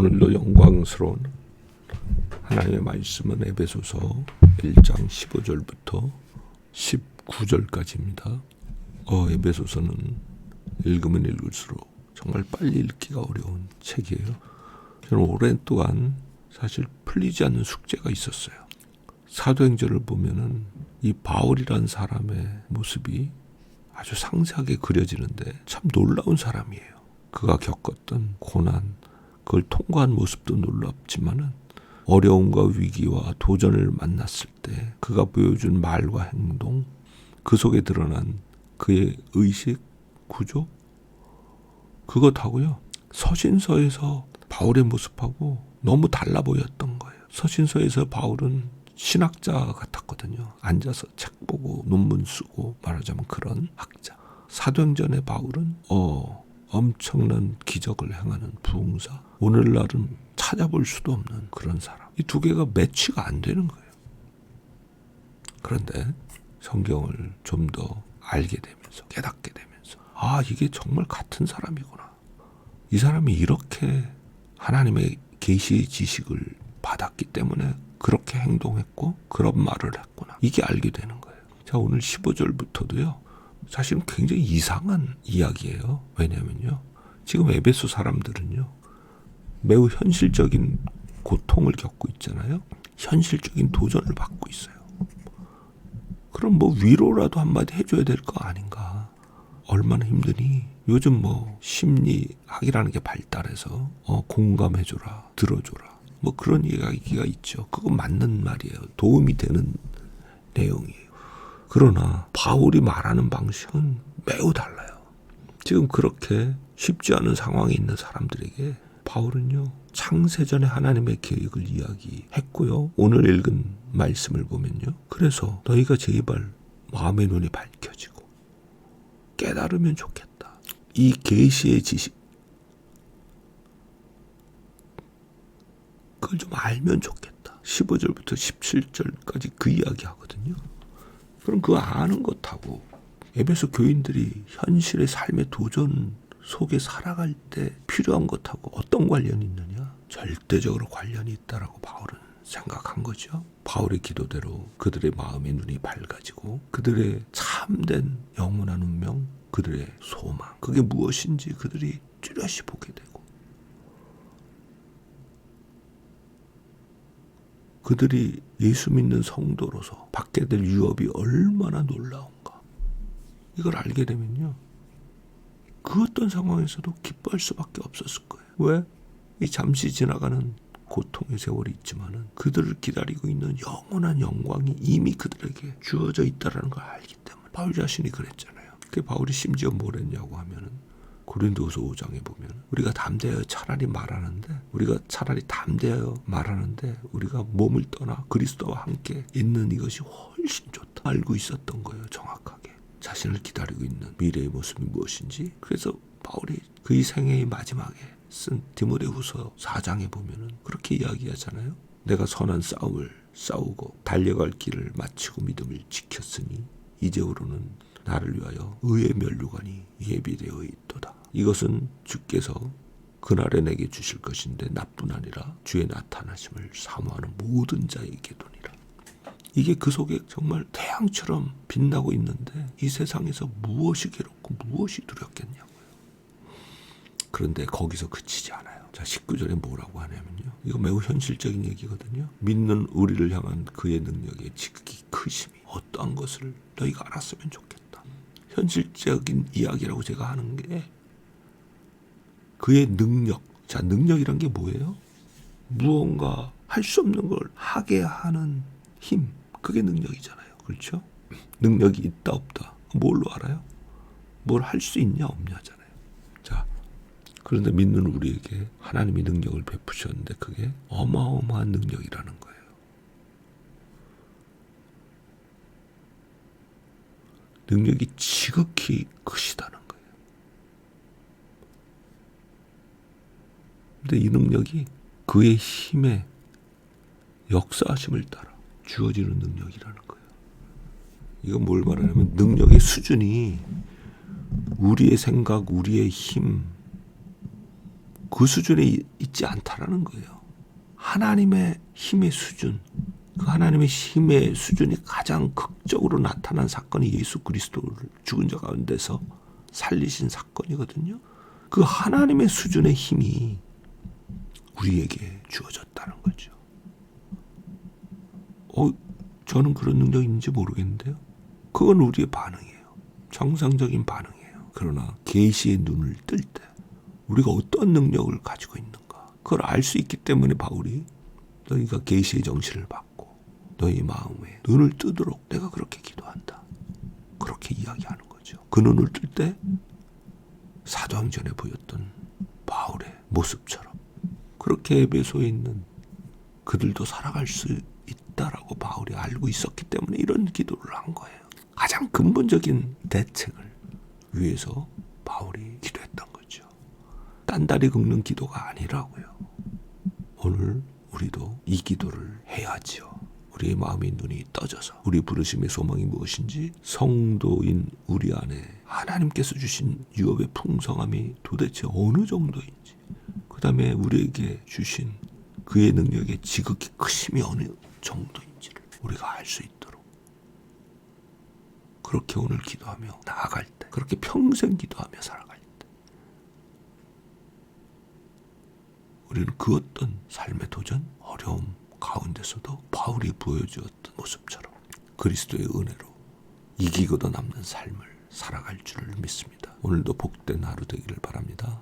오늘도 영광스러운 하나님의 말씀은 에베소서 1장 15절부터 19절까지입니다. 에베소서는 읽으면 읽을수록 정말 빨리 읽기가 어려운 책이에요. 저는 오랜 동안 사실 풀리지 않는 숙제가 있었어요. 사도행전을 보면은 이 바울이라는 사람의 모습이 아주 상세하게 그려지는데 참 놀라운 사람이에요. 그가 겪었던 고난, 그걸 통과한 모습도 놀랍지만은 어려움과 위기와 도전을 만났을 때 그가 보여준 말과 행동, 그 속에 드러난 그의 의식, 구조, 그것하고요. 서신서에서 바울의 모습하고 너무 달라 보였던 거예요. 서신서에서 바울은 신학자 같았거든요. 앉아서 책 보고 논문 쓰고 말하자면 그런 학자. 사도행전의 바울은 엄청난 기적을 행하는 부흥사. 오늘날은 찾아볼 수도 없는 그런 사람. 이 두 개가 매치가 안 되는 거예요. 그런데 성경을 좀 더 알게 되면서 깨닫게 되면서 이게 정말 같은 사람이구나. 이 사람이 이렇게 하나님의 계시의 지식을 받았기 때문에 그렇게 행동했고 그런 말을 했구나. 이게 알게 되는 거예요. 자, 오늘 15절부터도요. 사실은 굉장히 이상한 이야기예요. 왜냐면요. 지금 에베소 사람들은요. 매우 현실적인 고통을 겪고 있잖아요. 현실적인 도전을 받고 있어요. 그럼 위로라도 한마디 해줘야 될 거 아닌가. 얼마나 힘드니. 요즘 심리학이라는 게 발달해서 공감해줘라, 들어줘라. 그런 이야기가 있죠. 그거 맞는 말이에요. 도움이 되는 내용이에요. 그러나 바울이 말하는 방식은 매우 달라요. 지금 그렇게 쉽지 않은 상황에 있는 사람들에게 바울은요. 창세전에 하나님의 계획을 이야기했고요. 오늘 읽은 말씀을 보면요. 그래서 너희가 제발 마음의 눈이 밝혀지고 깨달으면 좋겠다. 이 계시의 지식 그걸 좀 알면 좋겠다. 15절부터 17절까지 그 이야기 하거든요. 그럼 그거 아는 것하고 에베소 교인들이 현실의 삶의 도전 속에 살아갈 때 필요한 것하고 어떤 관련이 있느냐? 절대적으로 관련이 있다라고 바울은 생각한 거죠. 바울의 기도대로 그들의 마음의 눈이 밝아지고 그들의 참된 영원한 운명, 그들의 소망, 그게 무엇인지 그들이 뚜렷이 보게 되고 그들이 예수 믿는 성도로서 받게 될 유업이 얼마나 놀라운가. 이걸 알게 되면요. 그 어떤 상황에서도 기뻐할 수밖에 없었을 거예요. 왜? 이 잠시 지나가는 고통의 세월이 있지만은 그들을 기다리고 있는 영원한 영광이 이미 그들에게 주어져 있다는 걸 알기 때문에. 바울 자신이 그랬잖아요. 그 바울이 심지어 뭘 했냐고 하면은 고린도후서 5장에 보면 우리가 담대하여 말하는데 우리가 몸을 떠나 그리스도와 함께 있는 이것이 훨씬 좋다. 알고 있었던 거예요. 정확하게. 자신을 기다리고 있는 미래의 모습이 무엇인지. 그래서 바울이 그의 생애의 마지막에 쓴 디모데후서 4장에 보면은 그렇게 이야기하잖아요. 내가 선한 싸움을 싸우고 달려갈 길을 마치고 믿음을 지켰으니 이제후로는 나를 위하여 의의 면류관이 예비되어 있도다. 이것은 주께서 그날에 내게 주실 것인데 나뿐 아니라 주의 나타나심을 사모하는 모든 자에게 도니라. 이게 그 속에 정말 태양처럼 빛나고 있는데 이 세상에서 무엇이 괴롭고 무엇이 두렵겠냐고요. 그런데 거기서 그치지 않아요. 자, 19절에 뭐라고 하냐면요. 이거 매우 현실적인 얘기거든요. 믿는 우리를 향한 그의 능력의 지극히 크심이 어떠한 것을 너희가 알았으면 좋겠다. 현실적인 이야기라고 제가 하는 게 그의 능력. 자, 능력이란 게 뭐예요? 무언가 할 수 없는 걸 하게 하는 힘. 그게 능력이잖아요. 그렇죠? 능력이 있다 없다. 뭘로 알아요? 뭘 할 수 있냐 없냐잖아요. 자, 그런데 믿는 우리에게 하나님이 능력을 베푸셨는데 그게 어마어마한 능력이라는 거예요. 능력이 지극히 크시다는 거예요. 근데 이 능력이 그의 힘의 역사하심을 따라 주어지는 능력이라는 거예요. 이건 뭘 말하냐면 능력의 수준이 우리의 생각, 우리의 힘, 그 수준에 있지 않다라는 거예요. 하나님의 힘의 수준, 그 하나님의 힘의 수준이 가장 극적으로 나타난 사건이 예수 그리스도를 죽은 자 가운데서 살리신 사건이거든요. 그 하나님의 수준의 힘이 우리에게 주어졌다는 거죠. 저는 그런 능력이 있는지 모르겠는데요. 그건 우리의 반응이에요. 정상적인 반응이에요. 그러나 계시의 눈을 뜰 때 우리가 어떤 능력을 가지고 있는가, 그걸 알 수 있기 때문에 바울이 너희가 계시의 정신을 받고 너희 마음에 눈을 뜨도록 내가 그렇게 기도한다, 그렇게 이야기하는 거죠. 그 눈을 뜰 때 사도행전에 보였던 바울의 모습처럼 그렇게 에베소에 있는 그들도 살아갈 수 있다라고 바울이 알고 있었기 때문에 이런 기도를 한 거예요. 가장 근본적인 대책을 위해서 바울이 기도했던 거죠. 딴다리 긁는 기도가 아니라고요. 오늘 우리도 이 기도를 해야지요. 우리의 마음의 눈이 떠져서 우리 부르심의 소망이 무엇인지, 성도인 우리 안에 하나님께서 주신 유업의 풍성함이 도대체 어느 정도인지, 그 다음에 우리에게 주신 그의 능력의 지극히 크심이 어느 정도인지를 우리가 알 수 있도록 그렇게 오늘 기도하며 나아갈 때, 그렇게 평생 기도하며 살아갈 때 우리는 그 어떤 삶의 도전, 어려움 가운데서도 바울이 보여주었던 모습처럼 그리스도의 은혜로 이기고도 남는 삶을 살아갈 줄을 믿습니다. 오늘도 복된 하루 되기를 바랍니다.